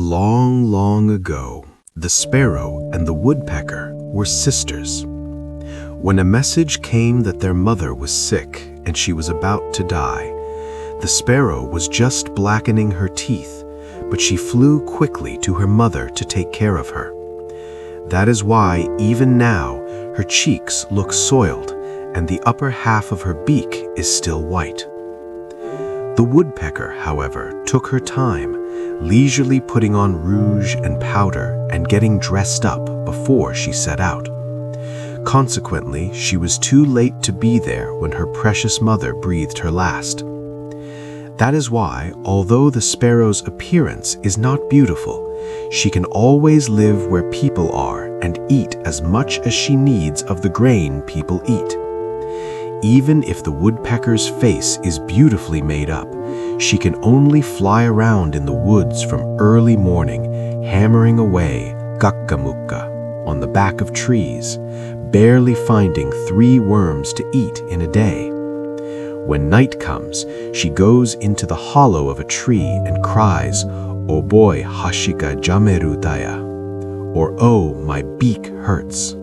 Long, long ago, the sparrow and the woodpecker were sisters. When a message came that their mother was sick and she was about to die, the sparrow was just blackening her teeth, but she flew quickly to her mother to take care of her. That is why, even now, her cheeks look soiled and the upper half of her beak is still white. The woodpecker, however, took her time, leisurely putting on rouge and powder and getting dressed up before she set out. Consequently, she was too late to be there when her precious mother breathed her last. That is why, although the sparrow's appearance is not beautiful, she can always live where people are and eat as much as she needs of the grain people eat. Even if the woodpecker's face is beautifully made up, she can only fly around in the woods from early morning, hammering away gakkamukka on the back of trees, barely finding 3 worms to eat in a day. When night comes, she goes into the hollow of a tree and cries, "Oh boy, hashika jameru daya," or "Oh, my beak hurts."